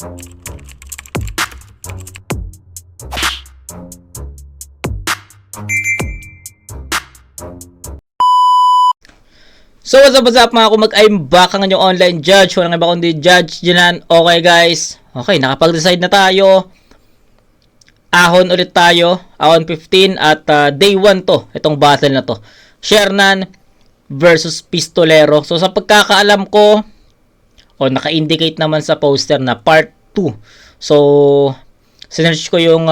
So what's up mga kumag, I'm back ang inyong online judge. Walang iba kundi Judge Jinan. Okay guys, okay, nakapag-decide na tayo. Ahon ulit tayo, Ahon 15 at day 1 to, itong battle na to. Shernan versus Pistolero. So sa pagkakaalam ko, naka-indicate naman sa poster na part 2. So sinearch ko yung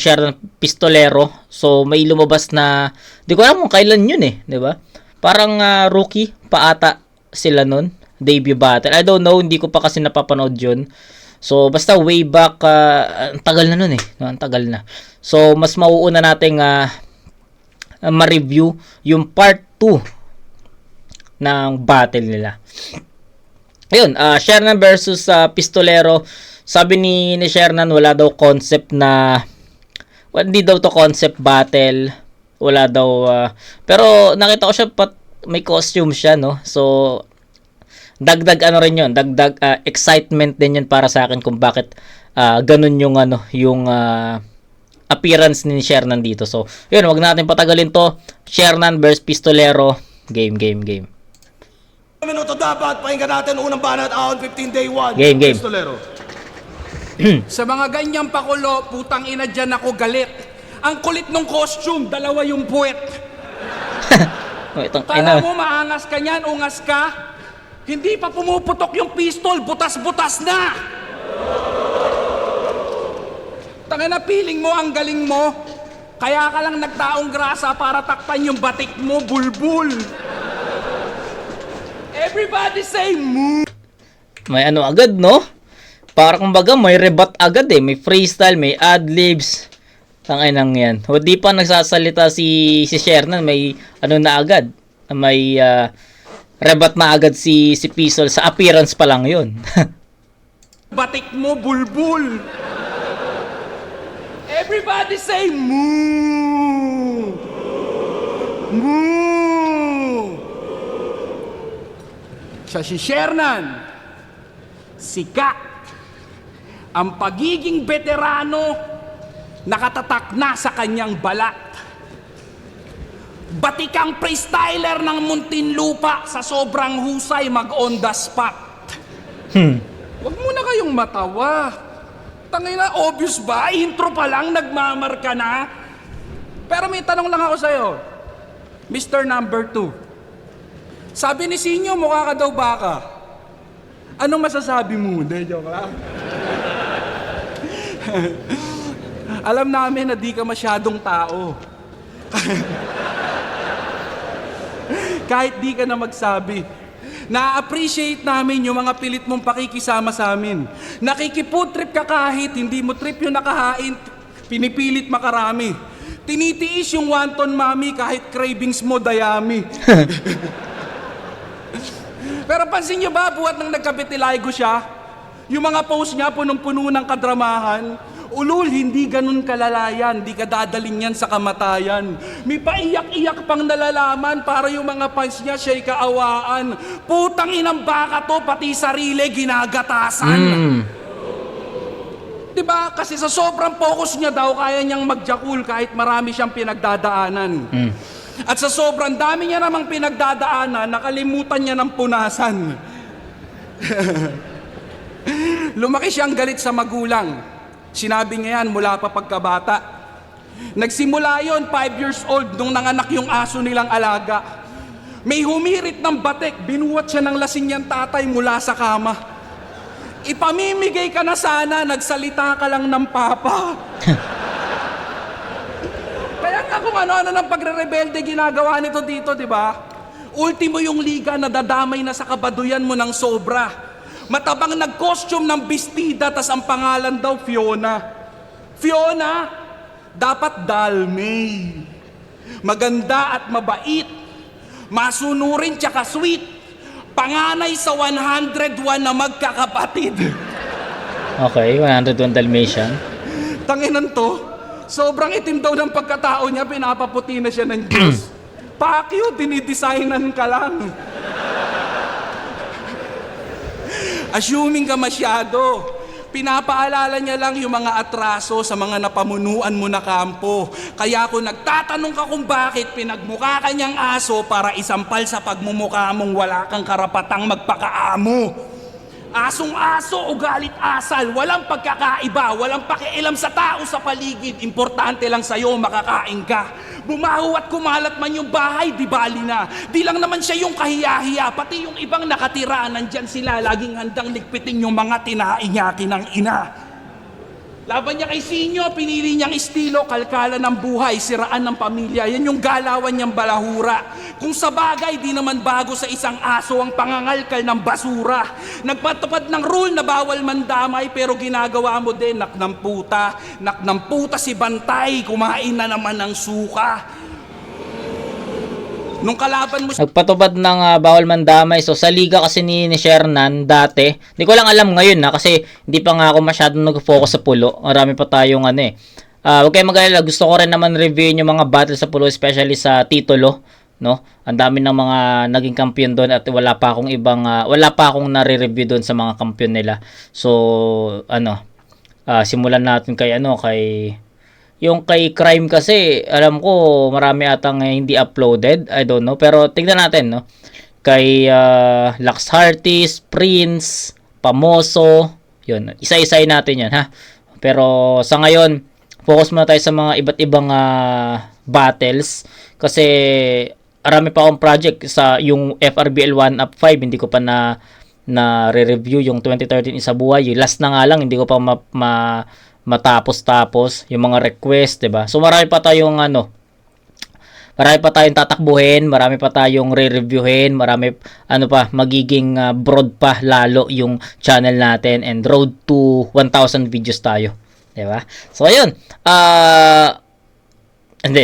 Shernan Pistolero. So may lumabas na, di ko alam kung kailan yun di ba? Parang rookie pa ata sila nun, debut battle. I don't know, hindi ko pa kasi napapanood yun. So basta way back, ang tagal na nun no, ang tagal na. So mas mauuna nating ma-review yung part 2 ng battle nila. Ayun, Shernan versus Pistolero. Sabi ni Shernan, wala daw concept na, hindi daw to concept battle. Wala daw, pero nakita ko siya, may costume siya, no? So, dagdag ano rin yun, dagdag excitement din yun para sa akin kung bakit ganun yung, yung appearance ni Shernan dito. So, yun, wag natin patagalin to. Shernan versus Pistolero. Game. Minuto dapat, pakinggan natin unang banat, Ahon 15 day 1. Game. Pistolero. Sa mga ganyang pakulo, putang ina dyan ako galit. Ang kulit ng costume, dalawa yung puwet. Kala mo maangas ka niyan, ungas ka? Hindi pa pumuputok yung pistol, butas-butas na! Tangina, piling mo, ang galing mo. Kaya ka lang nagtaong grasa para takpan yung batik mo, bulbul. Everybody say moo! May ano agad, no? Parang kumbaga may rebat agad may freestyle, may adlibs. Tangay nang yan. O di pa nagsasalita si Shernan, may ano na agad. May rebat na agad si Pistol, sa appearance pa lang yun. Batik mo, bulbul. Everybody say moo! Moo! Siya si Shernan. Sikat. Ang pagiging veterano, nakatatak na sa kanyang balat. Batikang freestyler ng Muntinlupa, sa sobrang husay mag-on the spot. Huwag muna kayong matawa. Tangina, obvious ba? Intro pa lang, nagmamarka na. Pero may tanong lang ako sa'yo, Mr. Number 2. Sabi ni Sinyo, mukha ka daw baka. Anong masasabi mo? Hindi, joke lang. Alam namin na di ka masyadong tao. Kahit di ka na magsabi. Na-appreciate namin yung mga pilit mong pakikisama sa amin. Nakikifood trip ka kahit hindi mo trip yung nakahain, pinipilit makarami. Tinitiis yung wonton mami kahit cravings mo dayami. Pero pansin nyo ba, buhat nang nagkabitilaygo siya, yung mga post niya punong-puno ng kadramahan, ulul, hindi ganun kalalayan, di ka dadaling yan sa kamatayan. May paiyak-iyak pang nalalaman para yung mga fans niya siya'y kaawaan. Putang inang baka to, pati sarili ginagatasan. Diba? Kasi sa sobrang focus niya daw, kaya niyang magjakul kahit marami siyang pinagdadaanan. At sa sobrang dami niya namang pinagdadaanan, nakalimutan niya ng punasan. Lumaki siyang galit sa magulang. Sinabi niya yan mula pa pagkabata. Nagsimula yon 5 years old nung nanganak yung aso nilang alaga. May humirit ng batik, binuwat siya ng lasing niyang tatay mula sa kama. Ipamimigay ka na sana, nagsalita ka lang ng papa. Kaya nga kung ano-ano ng pagre-rebelde ginagawa nito dito, di ba? Ultimo yung liga na dadamay na sa kabaduyan mo ng sobra. Matabang nag-costume ng bestida, tas ang pangalan daw Fiona. Fiona, dapat Dalmay. Maganda at mabait. Masunurin tsaka sweet. Panganay sa 101 na magkakapatid. Okay, 101 Dalmatian. Tanginan to, sobrang itim daw ng pagkatao niya, pinapaputi na siya ng Diyos. Pakyo, dinidesignan ka lang. Assuming ka masyado. Pinapaalala niya lang yung mga atraso sa mga napamunuan mo na kampo. Kaya kung nagtatanong ka kung bakit pinagmukha ka niyang aso para isampal sa pagmumukha mong wala kang karapatang magpakaamo. Asong-aso o galit asal, walang pagkakaiba, walang pakialam sa tao sa paligid, importante lang sa'yo makakain ka. Bumaho at kumalat man yung bahay, di bali na. Di lang naman siya yung kahiya-hiya, pati yung ibang nakatira, nandyan sila, laging handang ligpitin yung mga tinainyaki ng ina. Laban niya kay Sinyo, pinili niyang estilo, kalkala ng buhay, siraan ng pamilya. Yan yung galawan niyang balahura. Kung sa bagay, di naman bago sa isang aso ang pangangalkal ng basura. Nagpatupad ng rule na bawal mandamay, pero ginagawa mo din, nak ng puta si Bantay, kumain na naman ng suka. Nung kalaban mo Nagpatupad ng bawal mandamay. So sa liga kasi ni Shernan dati, hindi ko lang alam ngayon kasi hindi pa nga ako masyadong nag-focus sa pulo. Marami pa tayong huwag kayong mag-alala, gusto ko rin naman reviewin yung mga battle sa pulo, especially sa titulo, no? Ang dami ng mga naging kampiyon doon at wala pa akong nare-review doon sa mga kampiyon nila. So simulan natin kay yung kay Crime kasi, alam ko, marami atang hindi uploaded. I don't know. Pero, tignan natin, no? Kay Lux Hearties, Prince, Pamoso, yun. Isa-isay natin yan, ha? Pero, sa ngayon, focus muna tayo sa mga iba't ibang battles. Kasi, marami pa akong project sa yung FRBL 1 Up 5. Hindi ko pa na re-review yung 2013 Isa Buhay. Yung last na nga lang, hindi ko pa matapos yung mga request, 'di ba? So marami pa tayong tatakbuhin, marami pa tayong re-reviewin, marami magiging broad pa lalo yung channel natin and road to 1,000 videos tayo, 'di ba? So ayun,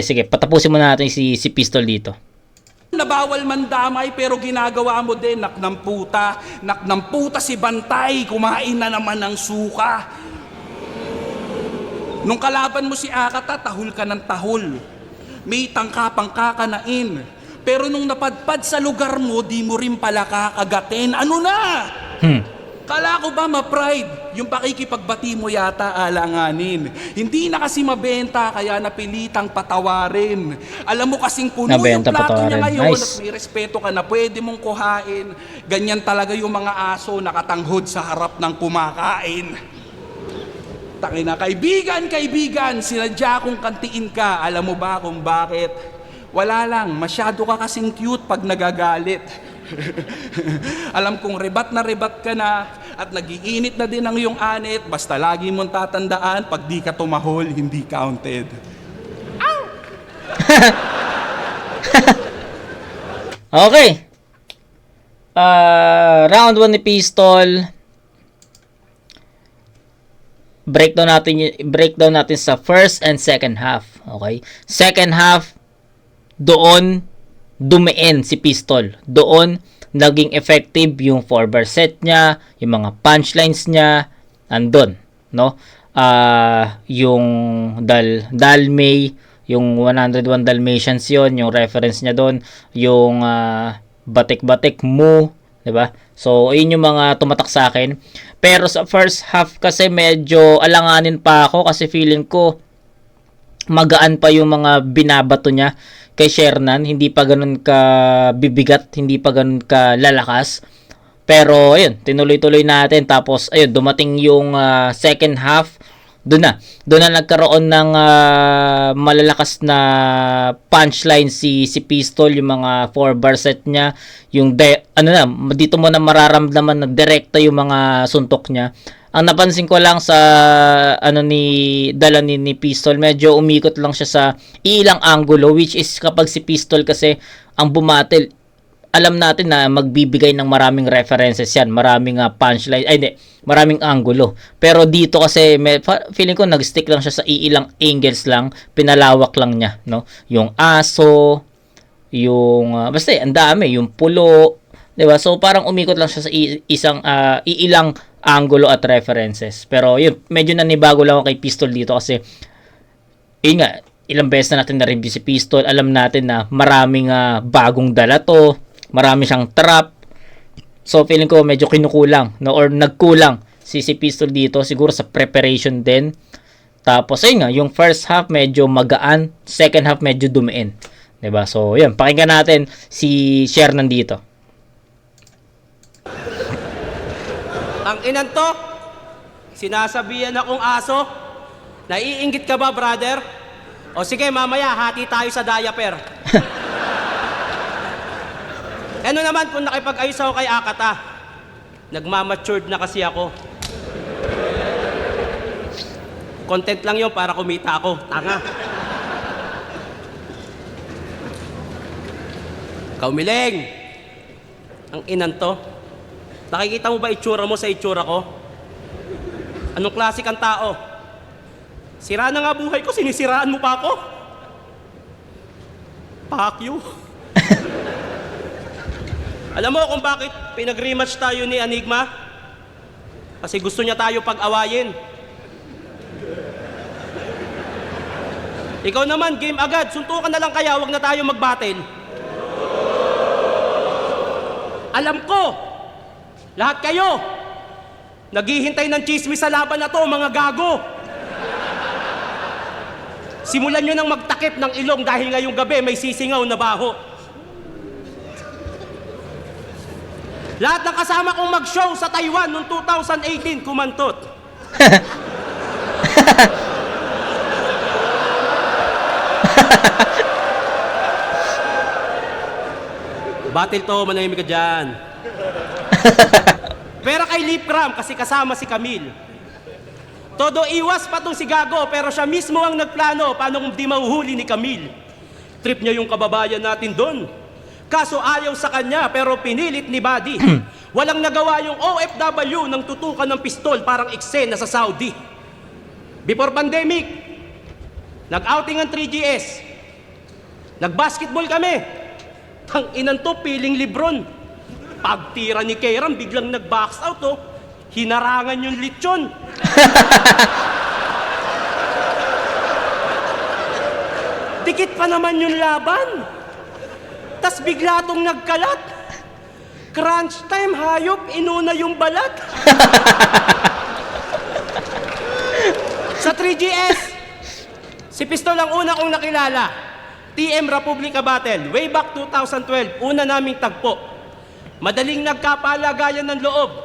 sige, patapusin muna natin si Pistol dito. na bawal mandamay pero ginagawa mo din, nak ng puta si Bantay, kumain na naman ng suka. Nung kalaban mo si Akata, tahol ka ng tahol. May tangkapang kakanain. Pero nung napadpad sa lugar mo, di mo rin pala kakagatin. Ano na? Kala ko ba ma-pride? Yung pakikipagbati mo yata alanganin. Hindi na kasi mabenta, kaya napilitang patawarin. Alam mo kasing puno Nabenta, yung plato niya patawarin. ngayon Nice. at may respeto ka na pwede mong kuhain. Ganyan talaga yung mga aso nakatanghod sa harap ng kumakain. Tangina, kaibigan, sinadya kong kantiin ka. Alam mo ba kung bakit? Wala lang, masyado ka kasing cute pag nagagalit. Alam kong rebat ka na at nagiinit na din ang iyong anit. Basta lagi mong tatandaan, pag di ka tumahol, hindi counted. Okay. Round 1 ni Pistol. Breakdown natin sa first and second half. Okay? Second half, doon dumiin si Pistol. Doon naging effective yung 4-bar set niya, yung mga punchlines niya, andun, no? Yung Dalmay, yung 101 Dalmatians yon, yung reference niya doon, yung batik-batik mo, 'di ba? So, yun yung mga tumatak sa akin. Pero sa first half kasi medyo alanganin pa ako kasi feeling ko magaan pa yung mga binabato niya kay Shernan. Hindi pa ganun ka bibigat, hindi pa ganun ka lalakas. Pero, ayun, tinuloy-tuloy natin. Tapos, ayun, dumating yung second half. Doon na nagkaroon ng malalakas na punchline si Pistol, yung mga 4-bar set niya, yung dito mo na mararamdaman na direkta yung mga suntok niya. Ang napansin ko lang sa ni Pistol, medyo umikot lang siya sa ilang angulo, which is kapag si Pistol kasi ang bumatil, alam natin na magbibigay ng maraming references yan, maraming punchline, maraming angulo. Pero dito kasi feeling ko nag-stick lang siya sa ilang angles lang, pinalawak lang niya, no? Yung aso, yung basta ang dami, yung pulo, 'di ba? So parang umikot lang siya sa ilang angulo at references. Pero yun, medyo nanibago lang ako kay Pistol dito kasi yun nga, ilang beses na natin na-review si Pistol, alam natin na maraming bagong dala to. Marami siyang trap. So feeling ko medyo kinukulang, no, or nagkulang si Pistol dito, siguro sa preparation din. Tapos ayun nga, yung first half medyo magaan, second half medyo dumiin. 'Di ba? So yun, pakinggan natin si Shernan dito. Ang inan to, sinasabihan akong aso. Naiinggit ka ba, brother? O sige, mamaya, hati tayo sa diaper. Ano naman kung nakipag-ayos ako kay Akata? Nagmamatured na kasi ako. Content lang yun para kumita ako. Tanga. Kaumiling! Ang inan to. Nakikita mo ba itsura mo sa itsura ko? Anong klase kang tao? Sira na nga buhay ko, sinisiraan mo pa ako? Fuck you. Alam mo kung bakit pinag-rematch tayo ni Enigma? Kasi gusto niya tayo pag-awayin. Ikaw naman, game agad. Suntukan na lang kaya, wag na tayo mag-battle. Alam ko, lahat kayo, naghihintay ng chismis sa laban na to, mga gago. Simulan nyo nang magtakip ng ilong dahil ngayong gabi may sisingaw na baho. Lahat ng kasama kong mag-show sa Taiwan noong 2018, kumantot. Battle to, manahimik ka dyan. Pero kay Lipgram, kasi kasama si Camille. Todo iwas pa tong si Gago, pero siya mismo ang nagplano paano kung di mahuhuli ni Camille. Trip niya yung kababayan natin doon. Kaso ayaw sa kanya, pero pinilit ni Buddy. Walang nagawa yung OFW ng tutukan ng pistol parang eksena sa Saudi. Before pandemic, nag-outing ang 3GS. Nag-basketball kami. Tang inan to, piling Lebron. Pagtira ni Kairam, biglang nag-box out, oh. Hinarangan yung lechon. Dikit pa naman yung laban. Tas bigla tong nagkalat. Crunch time, hayop, inuna yung balat. Sa 3GS, si Pistol ang una kong nakilala. TM Republica Battle, way back 2012, una naming tagpo. Madaling nagkapalagayan ng loob.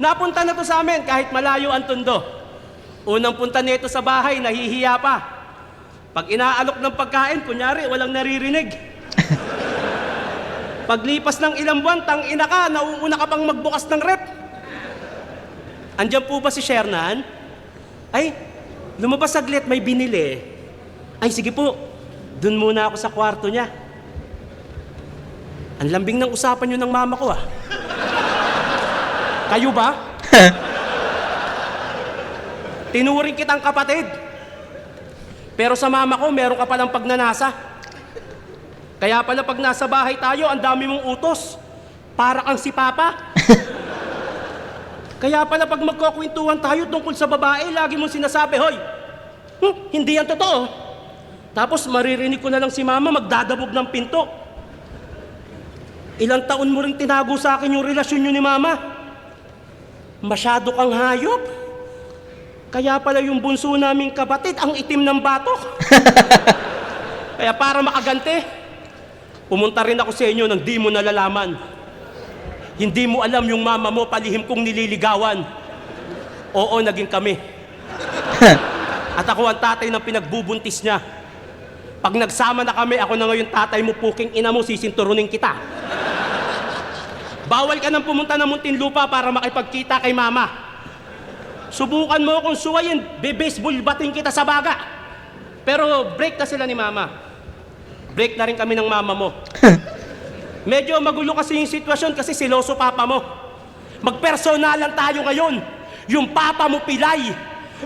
Napunta na to sa amin kahit malayo ang tundo. Unang punta nito sa bahay, nahihiya pa. Pag inaalok ng pagkain, kunyari, walang naririnig. Paglipas ng ilang buwan, tangina ka, nauuna ka pang magbukas ng rep. Andiyan po ba si Shernan? Ay, lumabas saglit, may binili. Ay, sige po, dun muna ako sa kwarto niya. Ang lambing ng usapan yun ng mama ko, ah. Kayo ba? Tinuring kitang kapatid. Pero sa mama ko, meron ka palang pagnanasa. Kaya pala pag nasa bahay tayo, ang dami mong utos. Para kang si Papa. Kaya pala pag magkukwentuhan tayo tungkol sa babae, lagi mong sinasabi, hoy, hindi yan totoo. Tapos maririnig ko na lang si Mama magdadabog ng pinto. Ilang taon mo rin tinago sa akin yung relasyon nyo ni Mama. Masyado kang hayop. Kaya pala yung bunso naming kapatid, ang itim ng batok. Kaya para makagante, pumunta rin ako sa inyo nang di mo nalalaman. Hindi mo alam yung mama mo, palihim kong nililigawan. Oo, naging kami. At ako ang tatay ng pinagbubuntis niya. Pag nagsama na kami, ako na ngayon tatay mo, puking ina mo, sisinturunin kita. Bawal ka nang pumunta ng Muntinlupa para makipagkita kay mama. Subukan mo kung suwayin, be-baseball bating kita sa baga. Pero break na sila ni mama. Break na rin kami ng mama mo. Medyo magulo kasi yung sitwasyon kasi siloso papa mo. Magpersonalan tayo ngayon. Yung papa mo pilay.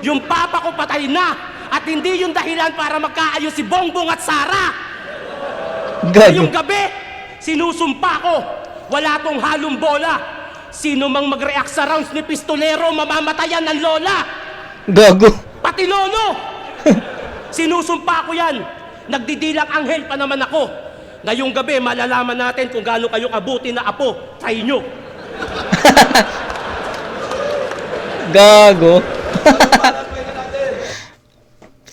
Yung papa ko patay na. At hindi yung dahilan para magkaayos si Bongbong at Sara. Ngayong gabi, sinusumpa ko. Wala tong halong bola. Sino mang mag-react sa rounds ni Pistolero, mamamatayan ng lola. Gago. Pati lolo. Sinusumpa ko yan. Nagdidilang anghel pa naman ako. Ngayong gabi, malalaman natin kung gaano kayo kabuti na apo sa inyo. Gago.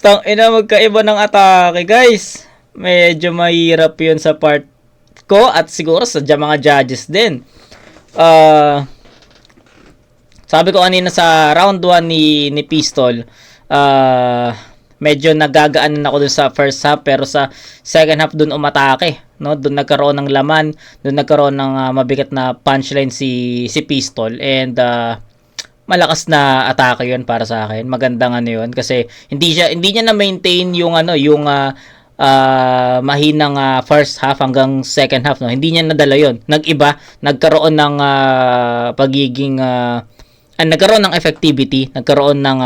Tang ina, magkaiba ng atake, guys. Medyo mahirap 'yun sa part ko at siguro sa mga judges din. Sabi ko kanina sa round 1 ni Pistol, medyo nagagaan ako dun sa first half, pero sa second half dun umatake, no? Dun nagkaroon ng laman, dun nagkaroon ng mabigat na punchline si Pistol, and malakas na atake 'yun para sa akin. Magandang ano 'yun kasi hindi niya na maintain yung mahinang first half hanggang second half, no. Hindi niya nadala 'yon. Nag-iba, nagkaroon ng nagkaroon ng effectivity, nagkaroon ng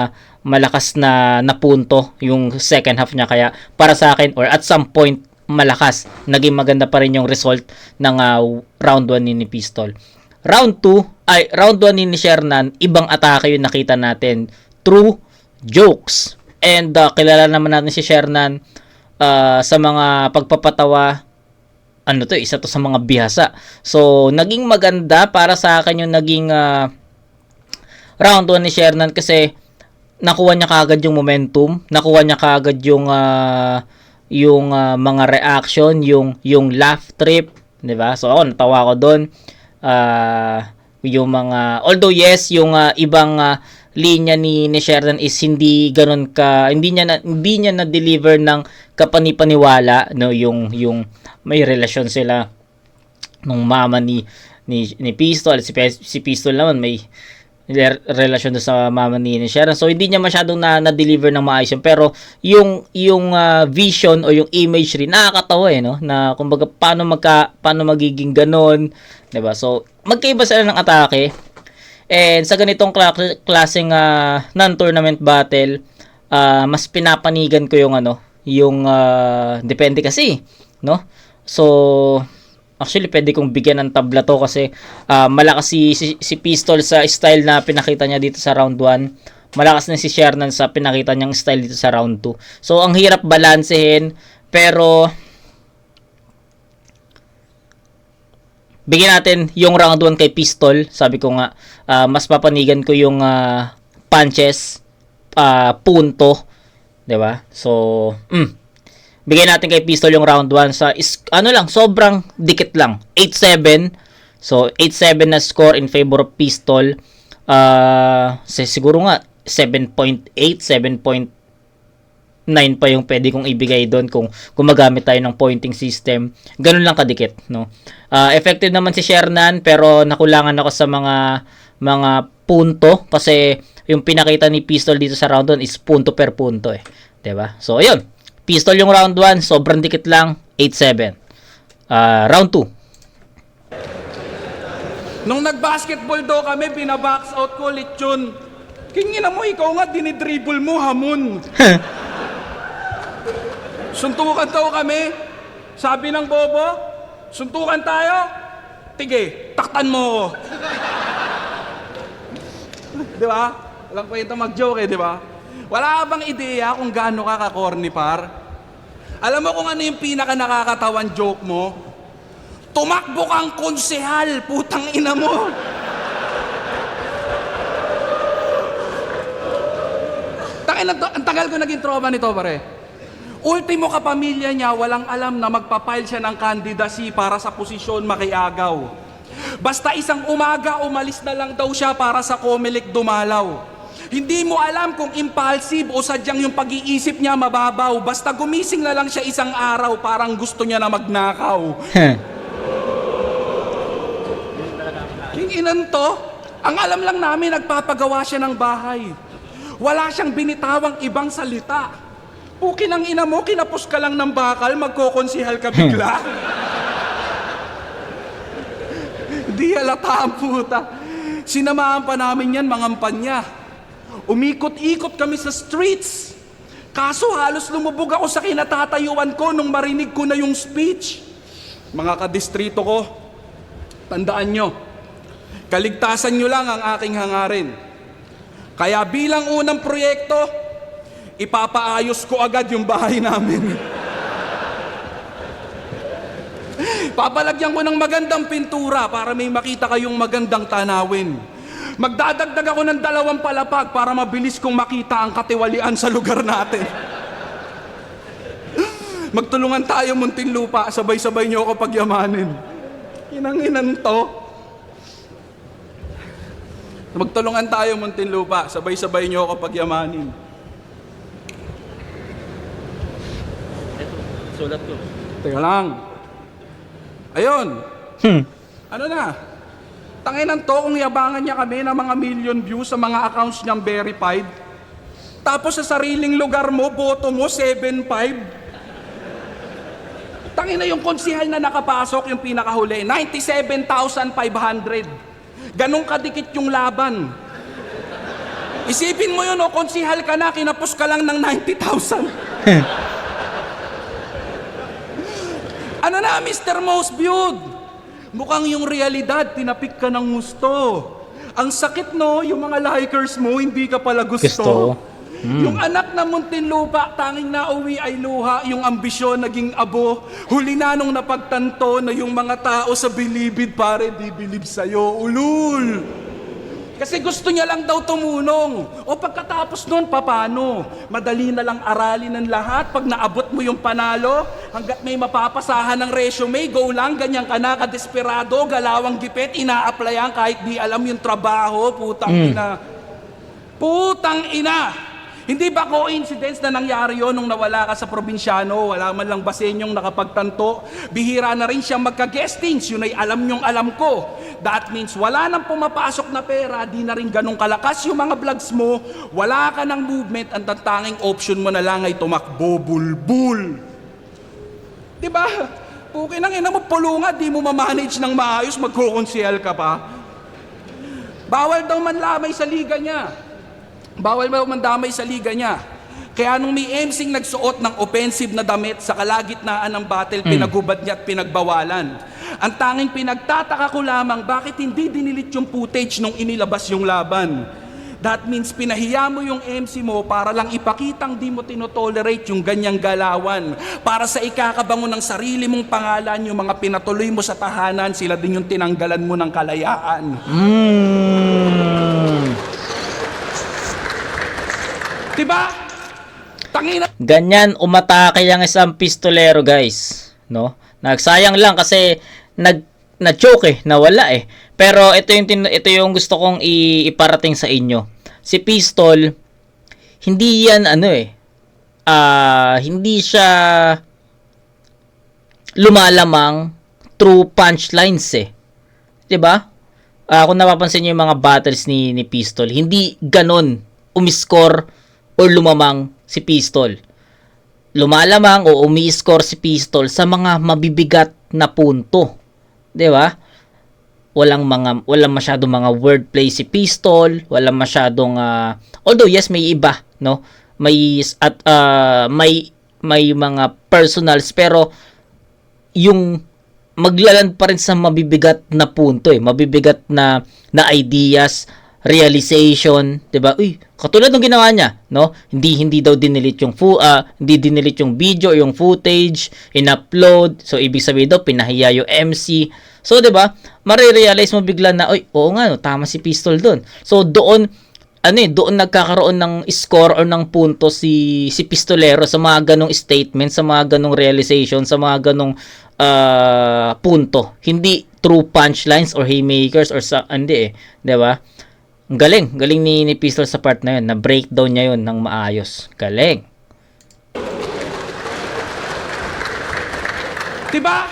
malakas na punto yung second half niya, kaya para sa akin, or at some point malakas, naging maganda pa rin yung result ng round 1 ni Pistol. Round 1 ni Shernan, ibang atake yung nakita natin through jokes. And kilala naman natin si Shernan sa mga pagpapatawa. Isa to sa mga bihasa. So, naging maganda para sa akin yung naging round 1 ni Shernan kasi nakuha niya kaagad yung momentum, nakuha niya kaagad yung mga reaction, yung laugh trip, 'di ba? So, ako natawa ko doon. Yung mga, although yes, yung ibang linya ni Shernan is hindi ganoon hindi niya na deliver ng kapanipaniwala, no, yung may relasyon sila nung mama ni Pistol. Si Pistol naman may relasyon doon sa mama ni Shernan, so hindi niya masyadong na-deliver ng maayos yun. Pero yung vision o yung imagery nakakatawa, no, na kumbaga paano magiging ganon, 'di ba? So magkaiba sila ng atake, and sa ganitong klaseng non-tournament battle, mas pinapanigan ko yung depende kasi, no. So actually, pwede kong bigyan ng tabla to kasi malakas si Pistol sa style na pinakita niya dito sa round 1. Malakas na si Shernan sa pinakita niyang style dito sa round 2. So, ang hirap balansehin, pero bigyan natin yung round 1 kay Pistol. Sabi ko nga, mas papanigan ko yung punches, punto, 'di ba? So, bigyan natin kay Pistol yung round 1 sa sobrang dikit lang. 8-7. So 8-7 na score in favor of Pistol. Siguro nga 7.8, 7.9 pa yung pwede kong ibigay doon kung gumagamit tayo ng pointing system. Ganun lang kadikit, no. Effective naman si Shernan, pero nakulangan ako sa mga punto kasi yung pinakita ni Pistol dito sa round 1 is punto per punto, 'di ba? So ayun. Pistol yung round 1, sobrang dikit lang, 8-7. Round 2. Nung nag-basketball daw kami, binabox out ko, lechon. Kingina mo, ikaw nga, dinidribble mo, hamon. Suntukan daw kami. Sabi ng bobo, suntukan tayo. Tige, taktan mo ako. Di ba? Walang kwenta mag-joke, di ba? Wala ka bang ideya kung gaano ka ka-corny, par? Alam mo kung ano yung pinaka nakakatawan joke mo? Tumakbo kang konsehal, putang ina mo. Ang tagal ko naging trauma nito, pare. Ultimo kapamilya niya, walang alam na magpapile siya ng candidacy para sa posisyon makiagaw. Basta isang umaga, umalis na lang daw siya para sa Comelec dumalaw. Hindi mo alam kung impulsive o sadyang yung pag-iisip niya mababaw. Basta gumising na lang siya isang araw, parang gusto niya na magnakaw. Kinginan to, ang alam lang namin, nagpapagawa siya ng bahay. Wala siyang binitawang ibang salita. Pukin ang ina mo, kinapos ka lang ng bakal, magkokonsihal ka bigla. Di halata ang puta. Sinamahan pa namin yan, mga kampanya. Umikot-ikot kami sa streets. Kaso halos lumubog ako sa kinatatayuan ko nung marinig ko na yung speech. Mga kadistrito ko, tandaan nyo, kaligtasan nyo lang ang aking hangarin. Kaya bilang unang proyekto, ipapaayos ko agad yung bahay namin. Papalagyan ko ng magandang pintura para may makita kayong magandang tanawin. Magdadagdag ako ng 2 palapag para mabilis kong makita ang katiwalian sa lugar natin. Magtulungan tayo, Muntinlupa, sabay-sabay niyo ako pagyamanin. Inang-inan to. Magtulungan tayo, Muntinlupa, sabay-sabay niyo ako pagyamanin. Sulat ko. Teka lang. Ayun. Ano na? Tanginan to kung yabangan niya kami ng mga million views sa mga accounts niyang verified. Tapos sa sariling lugar mo, boto mo 7.5. Tangina yung konsihal na nakapasok, yung pinakahuli, 97,500. Ganong kadikit yung laban. Isipin mo yun, konsihal ka na, kinapos ka lang ng 90,000. Ano na, Mr. Most Viewed? Mukhang yung realidad, tinapik ka ng gusto. Ang sakit, no, yung mga likers mo, hindi ka pala gusto. Yung anak na Muntinlupa, tanging nauwi ay luha, yung ambisyon naging abo. Huli na nung napagtanto na yung mga tao sa bilibid, pare, di bilib sa'yo, ulul. Kasi gusto niya lang daw tumulong. O pagkatapos nun, papano? Madali na lang aralin ng lahat. Pag naabot mo yung panalo, hanggat may mapapasahan ng resume, go lang, ganyan ka na, kadesperado, galawang gipit, ina-applyan kahit di alam yung trabaho, putang ina. Putang ina! Hindi ba coincidence na nangyari yon nung nawala ka sa probinsyano, wala man lang basenyong nakapagtanto, bihira na rin siyang magka-guestings, yun ay alam niyong alam ko. That means wala nang pumapasok na pera, di na rin ganong kalakas yung mga vlogs mo, wala ka ng movement, ang tanging option mo na lang ay tumakbo bulbul. Diba? Pukin ang ina mo, pulungan, di mo mamanage ng maayos, magkukonsihal ka pa. Bawal daw manlamay sa liga niya. Bawal daw mandamay sa liga niya. Kaya nung may MCing nagsuot ng offensive na damit sa kalagitnaan ng battle, pinagubad niya at pinagbawalan. Ang tanging pinagtataka ko lamang, bakit hindi dinilit yung footage nung inilabas yung laban? That means pinahiya mo yung MC mo para lang ipakitang di mo tinotolerate yung ganyang galawan. Para sa ikakabango ng sarili mong pangalan, yung mga pinatuloy mo sa tahanan, sila din yung tinanggalan mo ng kalayaan. Diba? Tangina. Ganyan umatake ang isang pistolero, guys, no? Nagsayang lang kasi na-choke nawala eh. Pero ito yung gusto kong iparating sa inyo. Si Pistol, hindi yan hindi siya lumalamang through punchlines eh. 'Di ba? Kung napapansin niyo yung mga battles ni Pistol, hindi ganon umiscore o lumamang si Pistol. Lumalamang o umi-score si Pistol sa mga mabibigat na punto. 'Di ba? Walang masyadong mga wordplay si Pistol, walang masyadong although yes, may iba, no? May mga personals, pero yung maglaland pa rin sa mabibigat na punto mabibigat na ideas, realization, 'di ba? Uy, katulad ng ginawa niya, no? Hindi daw dinilit yung hindi dinilit yung video, yung footage, in-upload. So ibig sabihin daw pinahiya yung MC. So 'di ba? Mare-realize mo bigla na, oy, oo nga, no, tama si Pistol doon. So doon nagkakaroon ng score or ng punto si Pistolero sa mga ganong statement, sa mga ganong realization, sa mga ganong punto. Hindi through punchlines or haymakers or hindi 'di ba? Galing ni Pistol sa part na yun, na breakdown niya yun ng maayos. Galing. Diba?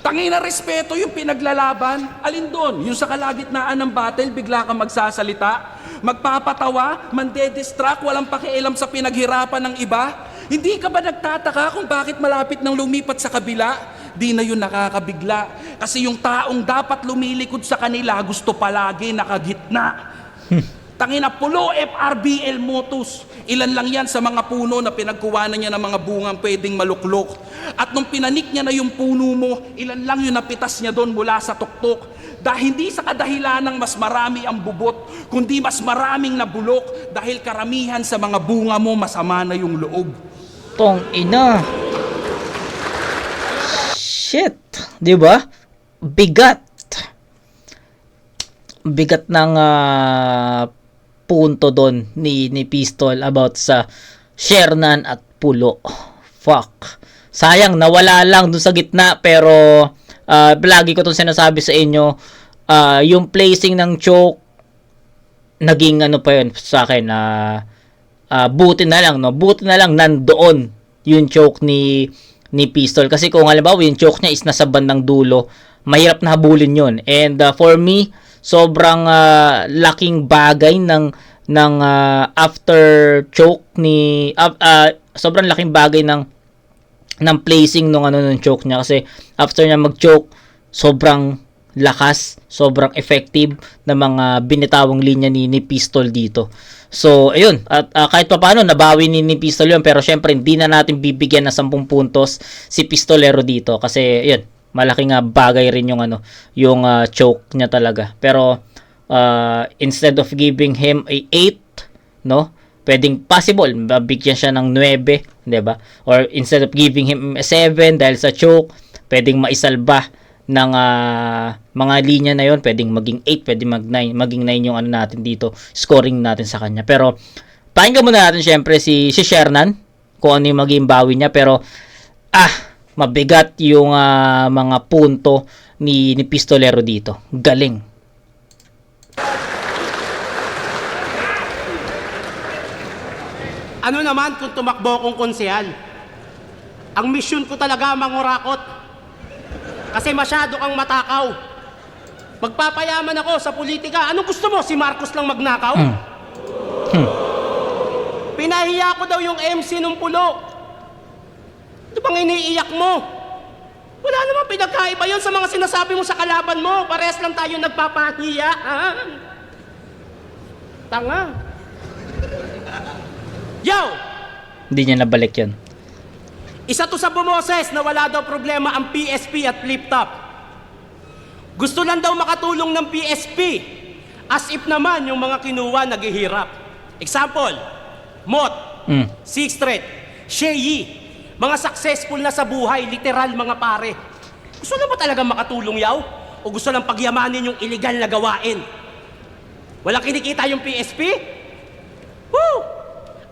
Tangina respeto yung pinaglalaban. Alin doon? Yung sa kalagitnaan ng battle, bigla kang magsasalita, magpapatawa, mande-distract, walang pakialam sa pinaghirapan ng iba. Hindi ka ba nagtataka kung bakit malapit nang lumipat sa kabila? Di na yun nakakabigla. Kasi yung taong dapat lumilikod sa kanila, gusto palagi nakagitna. Tangina, pulo FRBL Motus. Ilan lang yan sa mga puno na pinagkuwanan niya ng mga bungang pwedeng maluklok. At nung pinanik niya na yung puno mo, ilan lang yung napitas niya doon mula sa tuktok. Dahil hindi sa kadahilanang mas marami ang bubot, kundi mas maraming nabulok dahil karamihan sa mga bunga mo masama na yung loob. Tong ina. Shit. 'Di ba? Bigat. Bigat ng punto doon ni Pistol about sa Shernan at Pulo. Fuck. Sayang, nawala lang doon sa gitna, pero lagi ko itong sinasabi sa inyo, yung placing ng choke, naging ano pa yun sa akin, buti na lang, no? Buti na lang nandoon yung choke ni Pistol. Kasi kung halimbawa yung choke niya is nasa bandang dulo, mahirap na habulin yun. And for me, sobrang laking bagay ng after choke ni sobrang laking bagay ng placing nung choke niya, kasi after niya mag-choke, sobrang lakas, sobrang effective na mga binitawang linya ni Pistol dito. So, ayun, at kahit papaano nabawi ni Pistol yun, pero syempre hindi na natin bibigyan ng 10 puntos si Pistolero dito, kasi ayun, malaking bagay rin yung choke niya talaga. Pero instead of giving him a 8, no, pwedeng possible bigyan siya ng 9, 'di ba? Or instead of giving him a 7 dahil sa choke, pwedeng maisalba ng mga linya na yon, pwedeng maging 8, pwedeng maging 9 yung natin dito, scoring natin sa kanya. Pero pakinggan muna natin syempre si Shernan kung ano yung maging bawi niya, pero mabigat yung mga punto ni Pistolero dito. Galing. Ano naman kung tumakbo kong konsehal? Ang misyon ko talaga mangurakot. Kasi masyado kang matakaw. Magpapayaman ako sa politika. Anong gusto mo? Si Marcos lang magnakaw? Pinahiya ko daw yung MC nung Pulo. Ito bang iniiyak mo? Wala namang pinagkaiba yun sa mga sinasabi mo sa kalaban mo. Parehas lang tayo nagpapahiya. Tanga. Yo! Hindi niya nabalik yun. Isa to sa bumoses na wala daw problema ang PSP at Flip Top. Gusto lang daw makatulong ng PSP, as if naman yung mga kinuha naghihirap. Example, Mot, Sixth Street, Sheyi, mga successful na sa buhay, literal mga pare. Gusto lang ba talaga makatulong yaw? O gusto lang pagyamanin yung illegal na gawain? Walang kinikita yung PSP? Woo!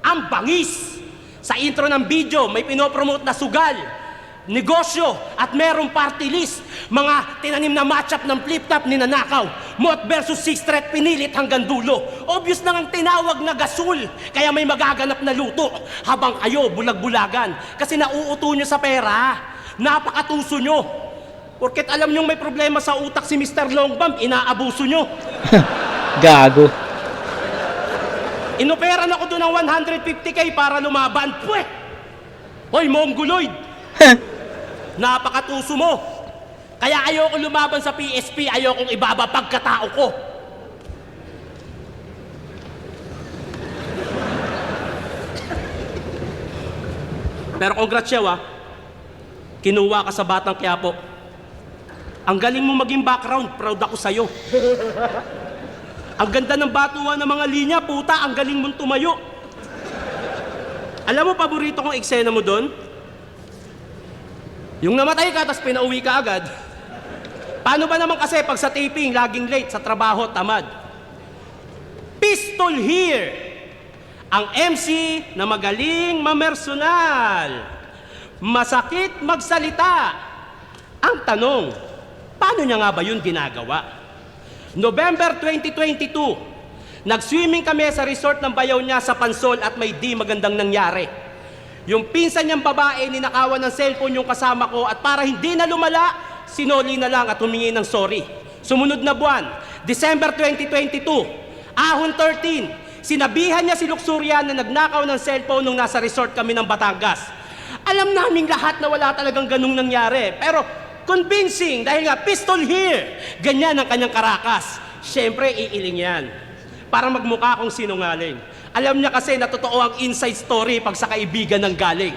Ang bangis! Sa intro ng video, may pinopromote na sugal, negosyo, at merong party list. Mga tinanim na matchup ng flip-top ni nanakaw. Mot versus Sixth Street, pinilit hanggang dulo. Obvious na ang tinawag na gasol, kaya may magaganap na luto. Habang kayo, bulag-bulagan. Kasi nauuto nyo sa pera. Napakatuso nyo. Porket alam nyo may problema sa utak si Mr. Longbam, inaabuso nyo. Gago. Inoperan ako doon ng 150k para lumaban. Pweh! Hoy, Mongoloid! Napakatuso mo! Kaya ayoko lumaban sa PSP, ayokong ibaba pagkatao ko. Pero congrats siya, kinuha ka sa Batang Quiapo. Ang galing mo maging background, proud ako sa'yo. Ang ganda ng batuan ng mga linya, puta, ang galing mong tumayo. Alam mo, paborito kong eksena mo doon? Yung namatay ka, tapos pinauwi ka agad. Paano ba naman kasi pag sa taping, laging late, sa trabaho, tamad? Pistol here! Ang MC na magaling mamersonal. Masakit magsalita. Ang tanong, paano niya nga ba yun ginagawa? November 2022, nag-swimming kami sa resort ng bayaw niya sa Pansol at may di magandang nangyari. Yung pinsan niyang babae, ninakawan ng cellphone yung kasama ko at para hindi na lumala, sinoli na lang at humingi ng sorry. Sumunod na buwan, December 2022, ahon 13, sinabihan niya si Luxuria na nagnakaw ng cellphone nung nasa resort kami ng Batangas. Alam naming lahat na wala talagang ganung nangyari, pero convincing dahil nga pistol here. Ganyan ang kanyang karakas. Siyempre, iiling yan. Para magmukha akong sinungaling. Alam niya kasi na totoo ang inside story pag sa kaibigan ng galing.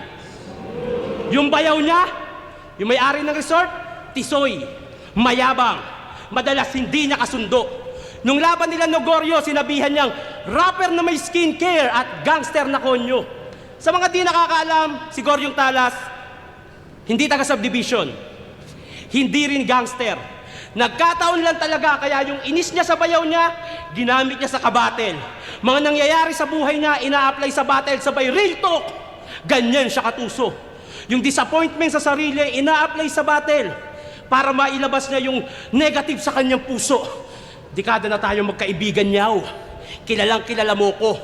Yung bayaw niya, yung may-ari ng resort, tisoy, mayabang, madalas hindi niya kasundo. Nung laban nila Nogorio, sinabihan niyang rapper na may skincare at gangster na konyo. Sa mga di nakakaalam, si Goryong Talas, hindi taga-subdivision. hindi rin gangster. Nagkataon lang talaga kaya yung inis niya sa bayaw niya, ginamit niya sa kabatel. Mga nangyayari sa buhay niya, ina-apply sa battle sabay real talk. Ganyan siya katuso. Yung disappointment sa sarili, ina-apply sa battle para mailabas niya yung negative sa kanyang puso. Dekada na tayo magkaibigan niyaw. Kilalang kilala mo ko.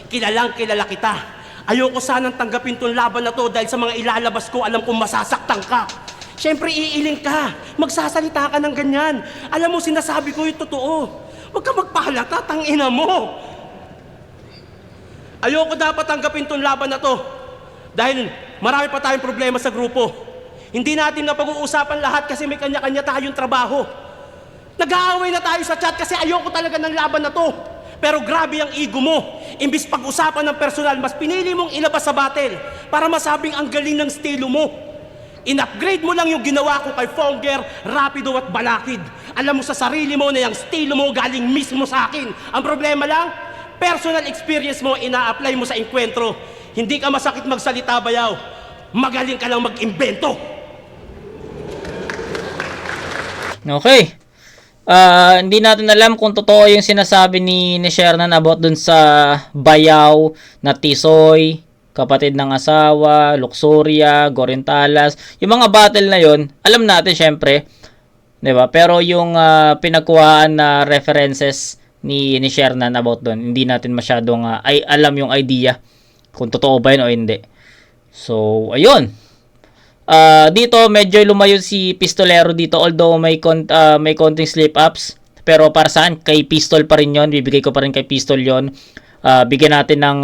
Kilalang kilala kita. Ayoko sanang tanggapin tong laban na to dahil sa mga ilalabas ko, alam kong masasaktan ka. Siyempre, iiling ka. Magsasalita ka ng ganyan. Alam mo, sinasabi ko yung totoo. Huwag ka magpahalata, tangina mo. Ayoko dapat tanggapin tong laban na to. Dahil marami pa tayong problema sa grupo. Hindi natin na pag-uusapan lahat kasi may kanya-kanya tayong trabaho. Nag-aaway na tayo sa chat kasi ayoko talaga ng laban na to. Pero grabe ang ego mo. Imbis pag-usapan ng personal, mas pinili mong ilabas sa battle para masabing ang galing ng estilo mo. In-upgrade mo lang yung ginawa ko kay Fonger, Rapido at Balakid. Alam mo sa sarili mo na yung estilo mo galing mismo sa akin. Ang problema lang, personal experience mo ina-apply mo sa enkwentro. Hindi ka masakit magsalita, bayaw. Magaling ka lang mag-imbento. Okay. Hindi natin alam kung totoo yung sinasabi ni Shernan about dun sa bayaw na Tisoy, kapatid ng asawa, Luxuria, Gorintalas. Yung mga battle na yon, alam natin syempre, 'di ba? Pero yung pinagkuhaan na references ni Shernan about doon, hindi natin masyadong ay alam yung idea kung totoo ba yun o hindi. So, ayun. Dito medyo lumayo si Pistolero dito, although may konting slip ups, pero para saan? Kay Pistol pa rin 'yon. Bibigay ko pa rin kay Pistol 'yon. Bigyan natin ng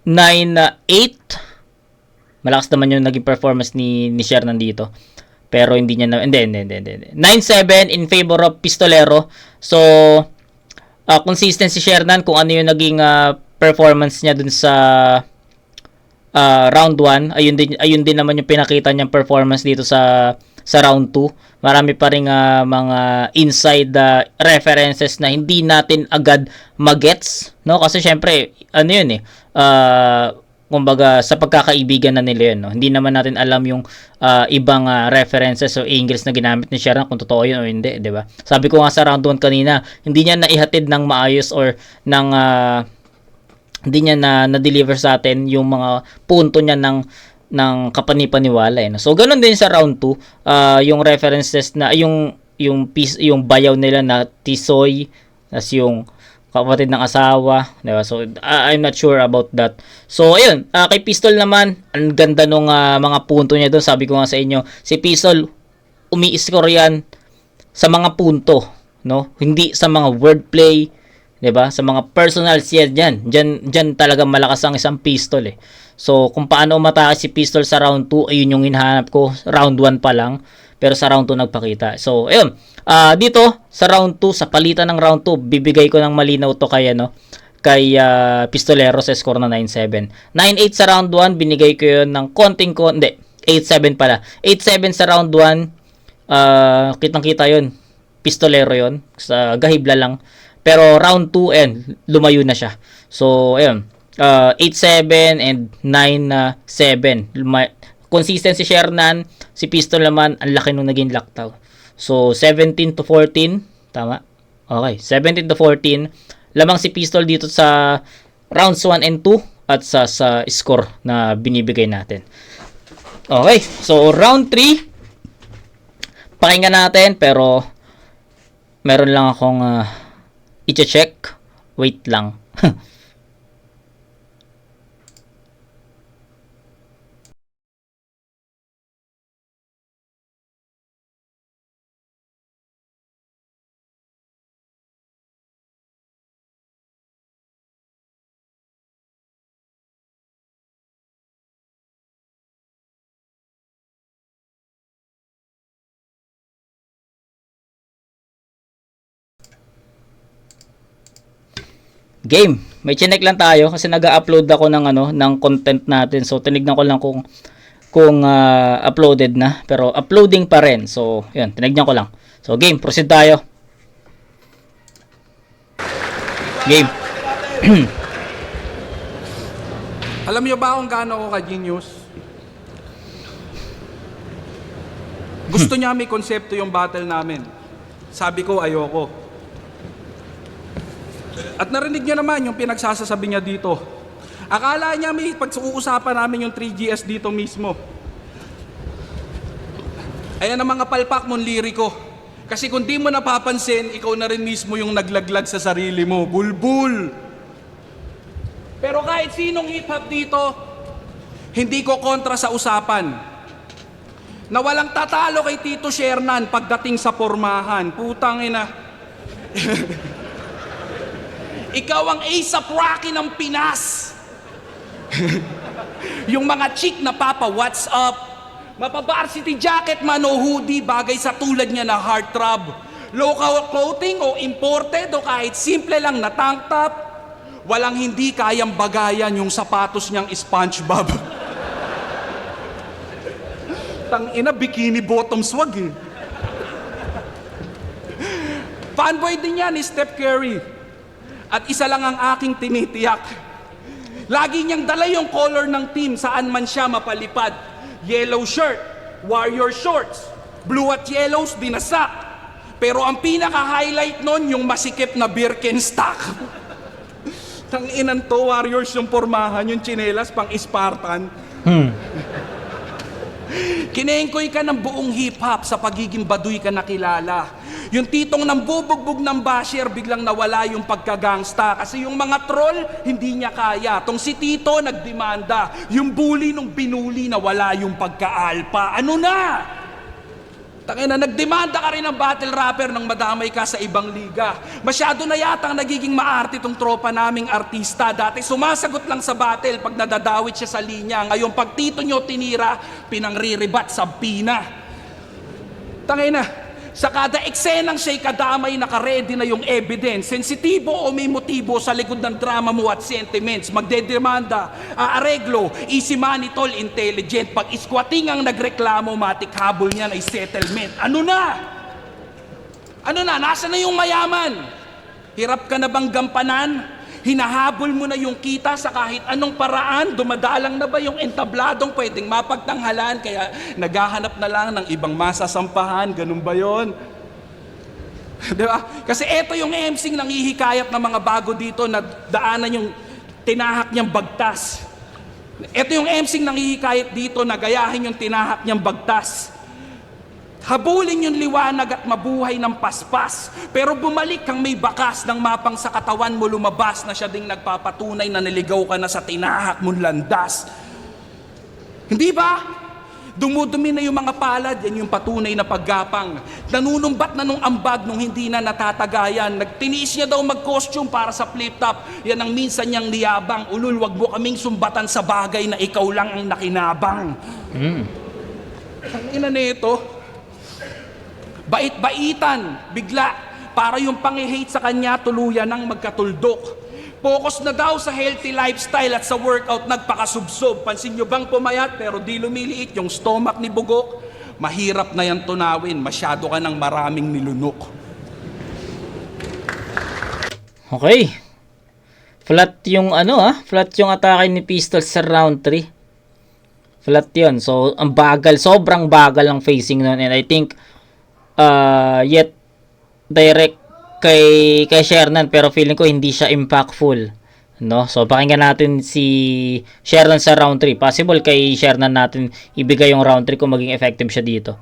9-8. Malakas naman yung naging performance ni Shernan dito. Pero hindi niya na, hindi. 9-7 in favor of Pistolero. So, consistent si Shernan kung ano yung naging performance niya dun sa round 1. Ayun din naman yung pinakita niyang performance dito sa round 2. Marami pa ring mga inside references na hindi natin agad magets, no? Kasi syempre, ano yun kumbaga sa pagkakaibigan na nila yun, no? Hindi naman natin alam yung ibang references o angles na ginamit ni Sharon kung totoo yun o hindi, 'di ba? Sabi ko nga sa round 1 kanina, hindi niya naihatid ng maayos or ng hindi niya na-deliver sa atin yung mga punto niya ng kapanipaniwala no? So ganoon din sa round 2, yung references na yung bayaw nila na Tisoy, as yung kapatid ng asawa, diba? So I'm not sure about that. So ayun, kay Pistol naman, ang ganda nung mga punto niya doon. Sabi ko nga sa inyo, si Pistol umi-score yan sa mga punto, no? Hindi sa mga wordplay, 'di ba? Sa mga personal siya diyan talaga malakas ang isang Pistol So kung paano umatake si Pistol sa round 2, ayun yung hinahanap ko. Round 1 pa lang, pero sa round 2 nagpakita. So ayun, dito sa round 2, sa palitan ng round 2, bibigay ko ng malinaw to kay Pistolero sa score na 9-7. 9-8 sa round 1, binigay ko yun ng konting 8-7 pala. 8-7 sa round 1, kitang-kita yun. Pistolero yun, sa gahibla lang. Pero round 2 lumayo na siya. So ayun, 8-7 and 9-7. Consistency Shernan, si Pistol naman, ang laki nung naging laktaw. So 17-14, tama? Okay, 17-14. Lamang si Pistol dito sa rounds 1 and 2 at sa score na binibigay natin. Okay, so round 3, pakinggan natin, pero meron lang akong i-check. Wait lang. Game. May chinek lang tayo kasi nag-upload ako ng content natin. So tinignan ko lang kung uploaded na, pero uploading pa rin. So, 'yun, tinignan ko lang. So, game, proceed tayo. Game. Alam niyo ba kung gaano ako ka-genius? Gusto niya may konsepto yung battle namin. Sabi ko, ayoko. At narinig niya naman yung pinagsasasabi niya dito. Akala niya may pag-uusapan namin yung 3GS dito mismo. Ayan ang mga palpak mong liriko. Kasi kung di mo napapansin, ikaw na rin mismo yung naglaglag sa sarili mo. Bulbul! Pero kahit sinong hip-hop dito, hindi ko kontra sa usapan. Na walang tatalo kay Tito Shernan pagdating sa pormahan. Putang ina. Ikaw ang A$AP Rocky ng Pinas. Yung mga chick na papa, what's up? Mapa-varsity jacket man o hoodie, bagay sa tulad niya na heartthrob. Local clothing o imported o kahit simple lang na tank top, walang hindi kayang bagayan yung sapatos niyang SpongeBob. Tangina, bikini bottom swag eh. Fanboy din yan ni Steph Curry. At isa lang ang aking tinitiyak. Lagi niyang dala yung color ng team saan man siya mapalipad. Yellow shirt, Warrior shorts, blue at yellows, dinasak. Pero ang pinaka-highlight nun, yung masikip na Birkenstock. Tanginan to, Warriors yung pormahan, yung tsinelas pang Spartan. Kinengkoy ka ng buong hip-hop sa pagiging baduy ka nakilala. Yung titong nang bubugbog ng basher, biglang nawala yung pagkagangsta. Kasi yung mga troll, hindi niya kaya. Tong si Tito, nagdemanda. Yung bully nung binuli, nawala yung pagkaalpa. Ano na? Tangina, nagdemanda ka rin ng battle rapper nang madamay ka sa ibang liga. Masyado na yata ang nagiging maarte tong tropa naming artista. Dati sumasagot lang sa battle pag nadadawit siya sa linya. Ngayon pag Tito nyo tinira, pinangriribat sa pina. Tangina, sa kada eksenang siya'y kadamay, naka-ready na yung evidence. Sensitibo o may motibo sa likod ng drama mo at sentiments. Magdedemanda, aareglo, easy money tol, intelligent. Pag isquating ang nagreklamo, matik habol niyan ay settlement. Ano na? Ano na? Nasaan na yung mayaman? Hirap ka na bang gampanan? Hinahabol mo na yung kita sa kahit anong paraan? Dumadalang na ba yung entabladong pwedeng mapagtanghalan? Kaya naghahanap na lang ng ibang masasampahan? Ganun ba yun? Diba? Kasi eto yung MC nangihikayat ng mga bago dito na daanan yung tinahak niyang bagtas. Eto yung MC nangihikayat dito na gayahin yung tinahak niyang bagtas. Habulin yung liwanag at mabuhay ng paspas. Pero bumalik kang may bakas ng mapang sa katawan mo lumabas na siya ding nagpapatunay na naligaw ka na sa tinahak mong landas. Hindi ba? Dumudumi na yung mga palad, yan yung patunay na paggapang. Nanunumbat na nung ambag nung hindi na natatagayan. Nagtiniis niya daw mag-costume para sa flip-top. Yan ang minsan niyang niyabang. Ulul, wag mo kaming sumbatan sa bagay na ikaw lang ang nakinabang. Ang ina nito. Bait-baitan, bigla, para yung pang-hate sa kanya tuluyan ng magkatuldok. Focus na daw sa healthy lifestyle at sa workout nagpakasubsob. Pansin nyo bang pumayat pero di lumiliit yung stomach ni Bugok? Mahirap na yan tunawin, masyado ka ng maraming nilunok. Okay. Flat yung flat yung atake ni Pistol sa round 3. Flat yun. So, ang bagal, sobrang bagal ang facing nun. And I think yet direct kay Shernan pero feeling ko hindi siya impactful, no? So pakinggan natin si Shernan sa round 3. Possible kay Shernan natin ibigay yung round 3 kung maging effective siya dito.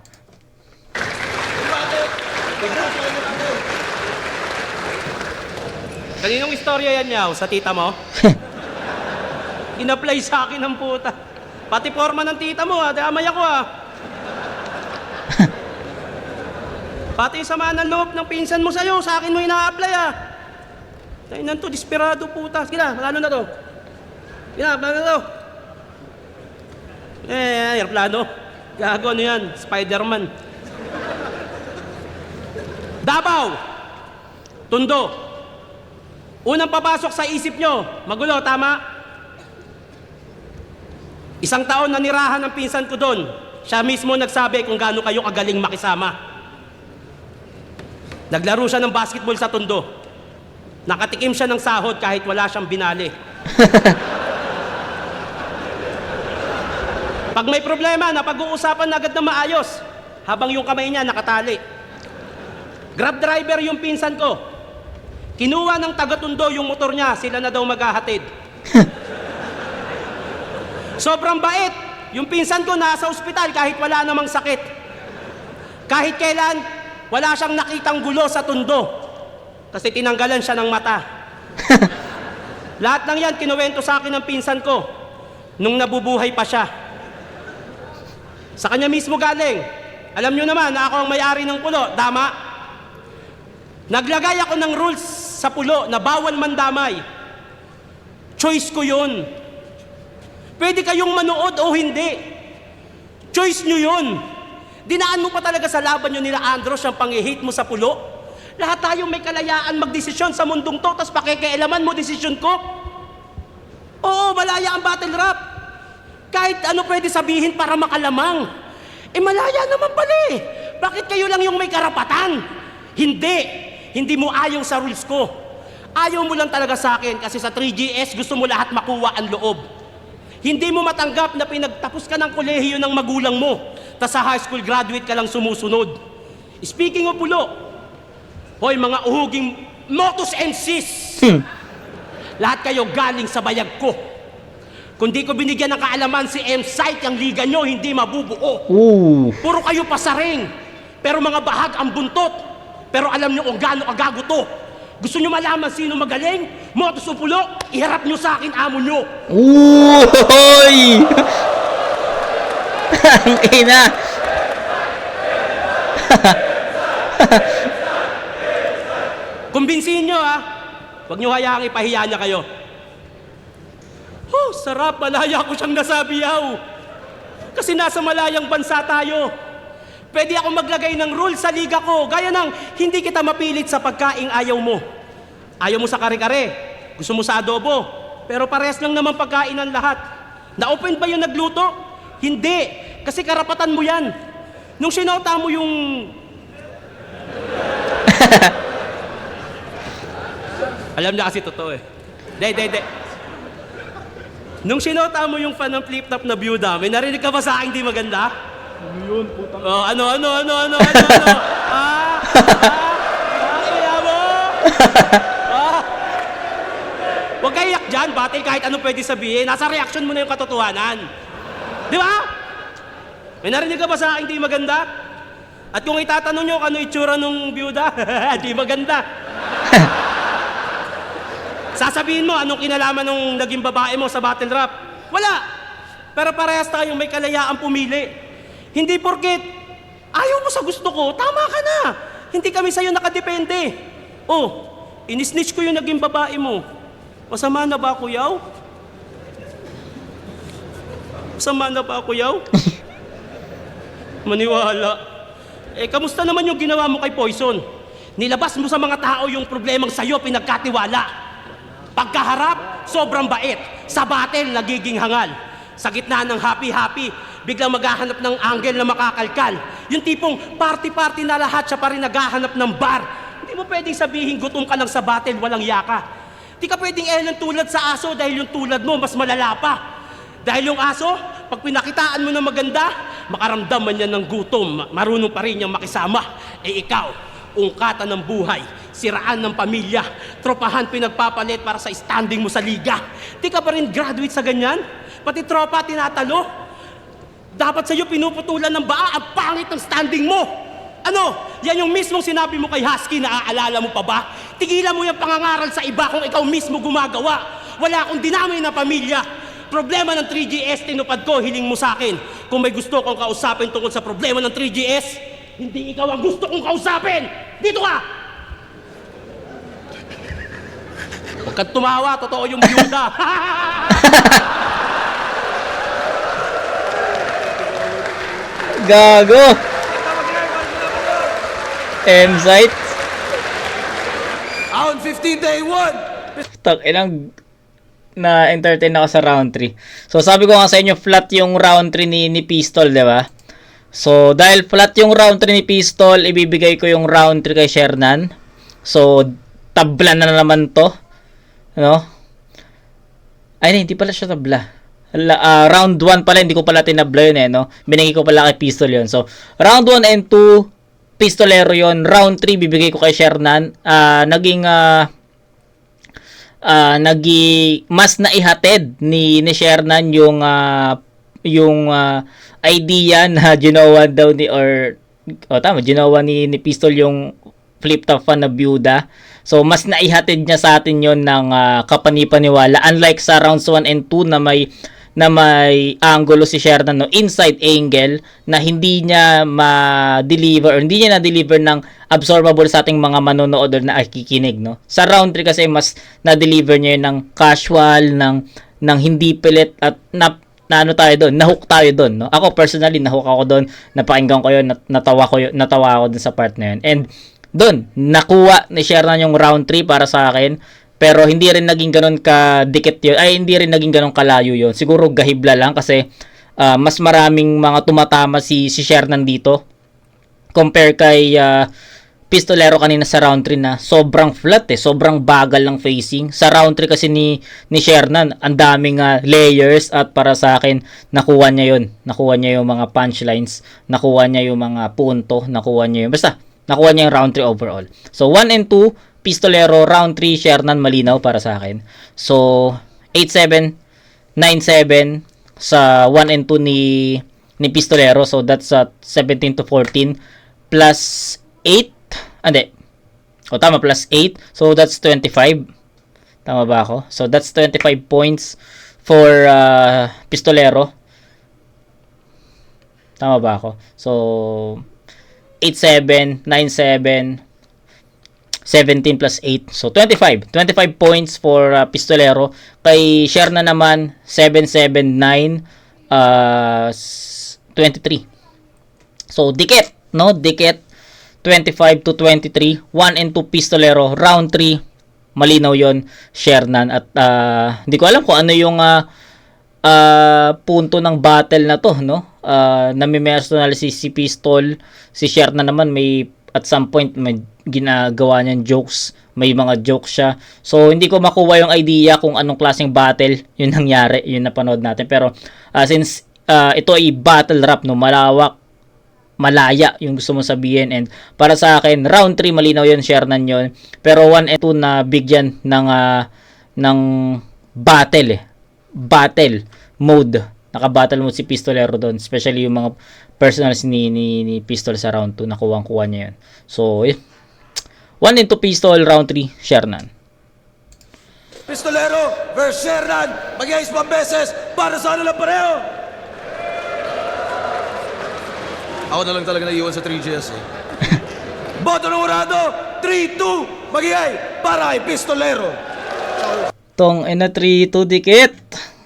Kaninong istorya yan, Yaw? Sa tita mo? In-apply sa akin ng puta. Pati forma ng tita mo, damay ako Pati yung sama ng loob ng pinsan mo sa'yo, sa akin mo ina-apply Tayo to, desperado puta. Sige na, plano na to. Sige na, plano na to. Aeroplano. Gago, ano yan? Spider-Man. Davao. Tondo. Unang papasok sa isip nyo, magulo, tama? Isang taon na nirahan ng pinsan ko doon. Siya mismo nagsabi kung gaano kayo kagaling makisama. Naglaro siya ng basketball sa Tondo. Nakatikim siya ng sahod kahit wala siyang binali. Pag may problema, napag-uusapan na agad na maayos habang yung kamay niya nakatali. Grab driver yung pinsan ko. Kinuha ng taga-Tondo yung motor niya, sila na daw maghahatid. Sobrang bait. Yung pinsan ko nasa ospital kahit wala namang sakit. Kahit kailan, wala siyang nakitang gulo sa Tondo. Kasi tinanggalan siya ng mata. Lahat ng yan, kinuwento sa akin ng pinsan ko nung nabubuhay pa siya. Sa kanya mismo galing. Alam nyo naman na ako ang may-ari ng pulo. Tama? Naglagay ako ng rules sa pulo na bawal mandamay. Choice ko yun. Pwede kayong manood o hindi. Choice nyo yun. Dinaan mo pa talaga sa laban nyo nila Andros ang pang-hate mo sa pulo. Lahat tayo may kalayaan magdesisyon sa mundong to, tapos pakikialaman mo desisyon ko. Oo, malaya ang battle rap. Kahit ano pwede sabihin para makalamang. Malaya naman pala eh. Bakit kayo lang yung may karapatan? Hindi. Hindi mo ayaw sa rules ko. Ayaw mo lang talaga sa akin kasi sa 3GS gusto mo lahat makuha ang loob. Hindi mo matanggap na pinagtapos ka ng kolehiyo ng magulang mo, tas sa high school graduate ka lang sumusunod. Speaking of pulo, hoy mga uhuging motus and sis, lahat kayo galing sa bayag ko. Kung di ko binigyan ng kaalaman si M-Site, ang liga nyo hindi mabubuo. Puro kayo pasaring, pero mga bahag ang buntot. Pero alam nyo kung gaano kagago to. Gusto nyo malaman sino magaling? Motus o pulo, iharap nyo sa akin amo nyo. Uy! Ang ina! Kumbinsihin nyo ha. Huwag nyo hayaang ipahiya niya kayo. Oh, sarap. Malaya ko siyang nasabiyaw. Kasi nasa malayang bansa tayo. Pwede ako maglagay ng rule sa liga ko. Gaya ng hindi kita mapilit sa pagkaing ayaw mo. Ayaw mo sa kare-kare. Gusto mo sa adobo. Pero parehas lang naman pagkain ng lahat. Na-open ba yung nagluto? Hindi. Kasi karapatan mo yan. Nung sinota mo yung... Alam na kasi totoo eh. De. Nung sinota mo yung fan ng flip-top na byuda, may narinig ka ba sa akin di maganda? Ano yun, putang... Oh, ano? Kaya mo? Huwag kayo iyak dyan, batil kahit ano pwede sabihin. Nasa reaction mo na yung katotohanan. Di ba? May narinig ka ba sa akin di maganda? At kung itatanong nyo ano itsura nung byuda, di maganda. Sasabihin mo anong kinalaman nung naging babae mo sa battle rap? Wala. Pero parehas tayong may kalayaang pumili. Hindi porket ayaw mo sa gusto ko, tama ka na. Hindi kami sa'yo nakadepende. Oh, inisnitch ko yung naging babae mo. Masama na ba ako, yaw? Masama na ba ako, yaw? Maniwala. Kamusta naman yung ginawa mo kay Poison? Nilabas mo sa mga tao yung problemang sa'yo pinagkatiwala. Pagkaharap, sobrang bait. Sa battle, nagiging hangal. Sa gitna ng happy-happy, biglang maghahanap ng angle na makakalkal. Yung tipong party-party na lahat, siya pa rin naghahanap ng bar. Hindi mo pwedeng sabihin gutom ka lang sa battle, walang yaka. Di ka pwedeng elan tulad sa aso dahil yung tulad mo mas malala pa. Dahil yung aso, pag pinakitaan mo na maganda, makaramdam man yan ng gutom, marunong pa rin niyang makisama. Ikaw, ungkatan ng buhay, siraan ng pamilya, tropahan pinagpapalit para sa standing mo sa liga. Di ka pa rin graduate sa ganyan? Pati tropa tinatalo? Dapat sa'yo pinuputulan ng baa ang pangit ng standing mo. Ano? Yan yung mismong sinabi mo kay Husky, naaalala mo pa ba? Tigilan mo yung pangangaral sa iba kung ikaw mismo gumagawa. Wala akong dinamay na pamilya. Problema ng 3GS, tinupad ko, hiling mo sa akin. Kung may gusto kong kausapin tungkol sa problema ng 3GS, hindi ikaw ang gusto kong kausapin! Dito ka! Huwag kang tumawa, totoo yung byuda. Gago! M-Site? Round 15, day 1. Tak, ilang na-entertain ako sa round 3. So, sabi ko nga sa inyo, flat yung round 3 ni Pistol, di ba? So, dahil flat yung round 3 ni Pistol, ibibigay ko yung round 3 kay Shernan. So, tabla na naman to. No? Ay, hindi pala siya tabla. Round 1 pala, hindi ko pala tinabla yun no? Binigay ko pala kay Pistol yun. So, round 1 and 2, Pistolero yun. Round 3, bibigay ko kay Shernan. Naging mas naihatid ni Shernan yung idea na ginawa daw ginawa ni Pistol yung flip top fan na byuda. So, mas naihatid niya sa atin yon ng kapanipaniwala. Unlike sa rounds 1 and 2 na may angulo si Shernan, no, inside angle na hindi niya ma-deliver or hindi niya na-deliver ng absorbable sa ating mga manonood or na akikinig, no. Sa round 3 kasi mas na-deliver niya yun ng casual, ng hindi pilit at nahook tayo doon, no. Ako personally nahook ako doon, napakinggan ko yun, natawa ako dun sa part na yun. And doon nakuha ni Shernan yung round 3 para sa akin. Pero hindi rin naging ganun kadikit yun. Ay, hindi rin naging ganun kalayo yun. Siguro gahibla lang kasi mas maraming mga tumatama si Shernan dito. Compare kay Pistolero kanina sa round 3 na sobrang flat sobrang bagal ng facing. Sa round 3 kasi ni Shernan, ang daming layers at para sa akin, nakuha niya yun. Nakuha niya yung mga punchlines, nakuha niya yung mga punto, nakuha niya yung yung round 3 overall. So, 1 and 2, Pistolero, round 3, Shernan, malinaw para sa akin. So, 8-7, 9-7 sa 1 and 2 ni Pistolero. So, that's 17-14 plus 8. Tama, plus 8. So, that's 25. Tama ba ako? So, that's 25 points for Pistolero. Tama ba ako? So, 8-7, 9-7, 17 plus 8. So, 25 points for Pistolero. Kay Shernan naman, 7-7, 9, 23. So, dikit, no? Dikit, 25-23. 1 and 2 Pistolero. Round 3, malinaw yon, Shernan. At, hindi ko alam kung ano yung punto ng battle na to, no? Nami-personal si Pistol. Si Shernan naman, at some point, may ginagawa niyang jokes, may mga jokes siya. So, hindi ko makuha yung idea kung anong klaseng battle yung nangyari, yung napanood natin. Pero, since ito ay battle rap, no, malaya yung gusto mong sabihin. And para sa akin, round 3, malinaw yun, Shernan yun. Pero 1 and 2 na bigyan ng battle mode. Naka-battle mode si Pistolero doon. Especially yung mga personals ni Pistol sa round 2, nakuha niya yun. So, 1 and 2 Pistol, round 3, Shernan. Pistolero versus Shernan. Mag-iayos pa beses para sa ano lang pareho. Ako na lang talaga naiiwan sa 3GS Boto ng urado, 3-2. Mag-iay para kay Pistolero. Tong 3-2 dikit.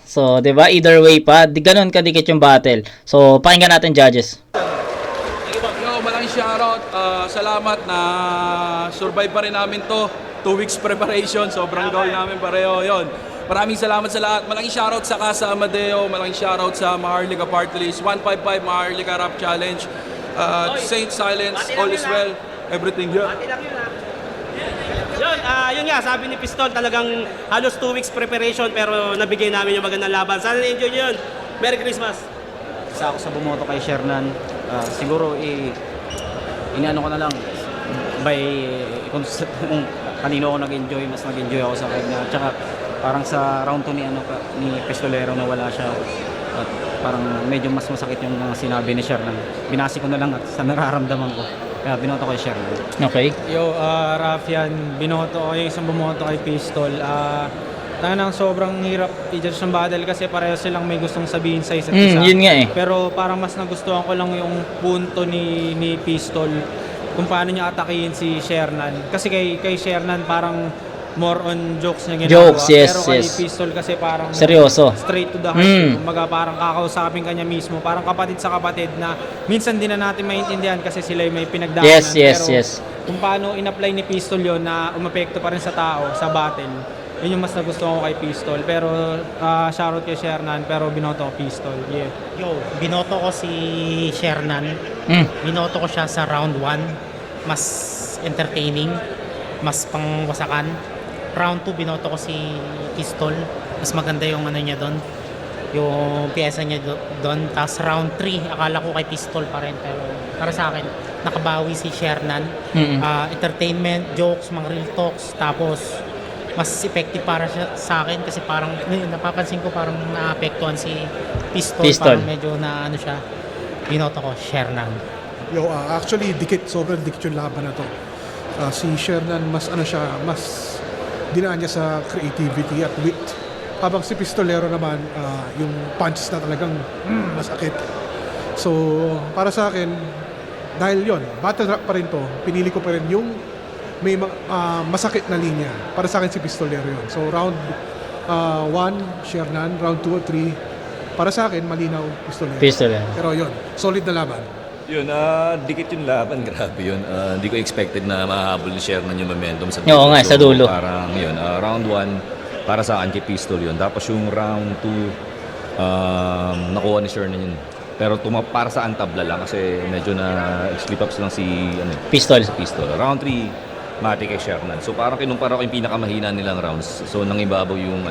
So, 'di ba? Either way pa, ganoon kadikit yung battle. So, pakinggan natin, judges. Yo, maraming shoutout. Salamat na survive pa rin namin to. 2 weeks preparation, sobrang goal namin pareho. Yon. Maraming salamat sa lahat. Malaking shoutout sa Casa Amadeo, malaking shoutout sa Maharlika Party List, 155 Maharlika Rap Challenge, Saint Silence, All is Well, everything here. Yun nga, sabi ni Pistol, talagang halos 2 weeks preparation pero nabigay namin yung magandang laban. Sana na-enjoy nyo yun. Merry Christmas! Isa ako sa bumoto kay Shernan. Siguro, inaano ko na lang, kung kanino ako nag-enjoy, mas nag-enjoy ako sa kanya. Tsaka, parang sa round 2 ni Pistolero na wala siya. At parang medyo mas masakit yung mga sinabi ni Shernan. Binasi ko na lang at sa nararamdaman ko. Kaya binoto ko kay Shernan. Okay. Yo, Rafian, binoto ko yung isang bumoto kay Pistol. Tangang sobrang hirap i-judge ng battle kasi pareho silang may gustong sabihin sa isa't isa. Yun nga eh. Pero parang mas nagustuhan ko lang yung punto ni Pistol kung paano niya atakihin si Shernan. Kasi kay Shernan parang more on jokes niya ginagawa. Jokes, yes, pero kay yes. Pistol kasi parang Seryoso. straight to the heart. Kumbaga parang kakausapin kanya mismo. Parang kapatid sa kapatid na minsan din na natin maintindihan kasi sila may pinagdaanan. Yes, yes, pero yes. kung paano in-apply ni Pistol yon na umapekto pa rin sa tao, sa battle, yun yung mas nagustuhan ko kay Pistol. Pero shoutout kay Shernan, pero binoto ko Pistol. Yeah. Yo, binoto ko si Shernan. Binoto ko siya sa round 1. Mas entertaining. mas pangwasakan. Round 2, binoto ko si Pistol. Mas maganda yung ano niya doon. Yung pyesa niya doon. Tapos round 3, akala ko kay Pistol pa rin. Pero para sa akin, nakabawi si Shernan. Entertainment, jokes, mga real talks. Tapos, mas effective para siya sa akin kasi parang napapansin ko parang naapektuhan si Pistol. Pistol. Parang medyo na ano siya. Binoto ko, Shernan. Actually, sobrang dikit yung laban na to. Si Shernan, mas dinaan niya sa creativity at wit. Habang si Pistolero naman, yung punches na talagang masakit. So, para sa akin, dahil yon battle rap pa rin to, pinili ko pa rin yung may masakit na linya. Para sa akin si Pistolero yun. So, round 1, Shernan, round 2 o 3, para sa akin, malinaw, Pistolero. Pistolero. Pero yun, solid na laban. Yun, dikit yung laban. Grabe yun. Hindi ko expected na mahabol ni Shernan yung momentum sa Oo nga, sa dulo. Parang yun, round 1, para sa akin kay Pistol yun. Tapos yung round 2, nakuha ni Shernan yun. Pero para sa tabla lang kasi medyo na slip ups lang si Pistol. Round 3, mati kay Shernan. So parang kinumpara ko yung pinakamahina nilang rounds. So nangibabaw yung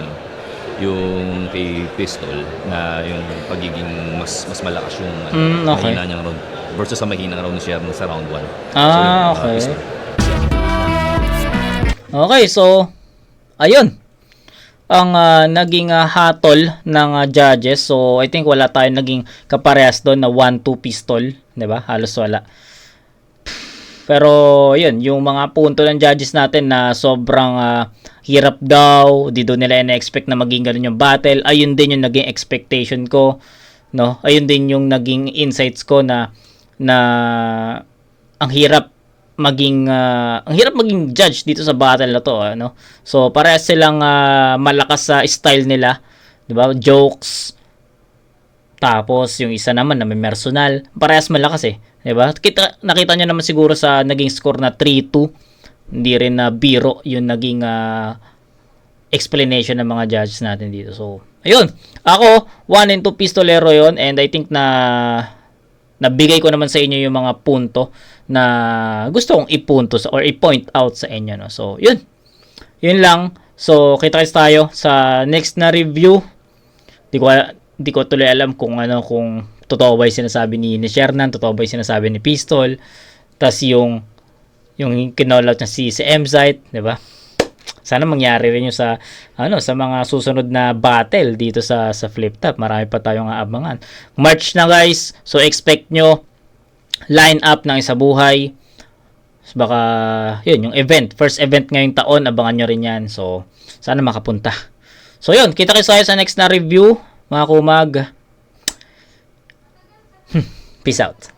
yung kay Pistol na yung pagiging mas malakas yung okay. mahina niyang round versus sa mahinang round ni Sherman sa round 1. Okay. Pistol. Okay, so ayun ang naging hatol ng judges. So I think wala tayong naging kaparehas doon na 1-2 Pistol, 'di ba? Halos wala. Pero yun, yung mga punto ng judges natin na sobrang hirap daw, di doon nila ina-expect na maging ganun yung battle. Ayun din yung naging expectation ko, no? Ayun din yung naging insights ko na ang hirap maging judge dito sa battle na to, ano. So parehas silang malakas sa style nila, 'di ba? Jokes. Tapos yung isa naman na may personal, parehas malakas eh. 'Di ba? Nakita niyo naman siguro sa naging score na 3-2. Hindi rin na biro yung naging explanation ng mga judges natin dito. So, ayun. Ako, 1-2 Pistolero yon, and I think na nabigay ko naman sa inyo yung mga punto na gusto kong ipunto or i-point out sa inyo, no. So, yun. Yun lang. So, kita-kits tayo sa next na review. Di ko tuloy alam kung totoo ba yung sinasabi ni Shernan, totoo ba yung sinasabi ni Pistol, tas yung kinollout niya si M-Site, di ba? Sana mangyari rin yung sa mga susunod na battle dito sa Flip Top. Marami pa tayong aabangan. March na guys, so expect nyo line up ng Isabuhay. So, baka yun yung first event ngayong taon, abangan nyo rin yan. So sana makapunta. So yun, kita-kits tayo sa next na review, mga kumag. Peace out.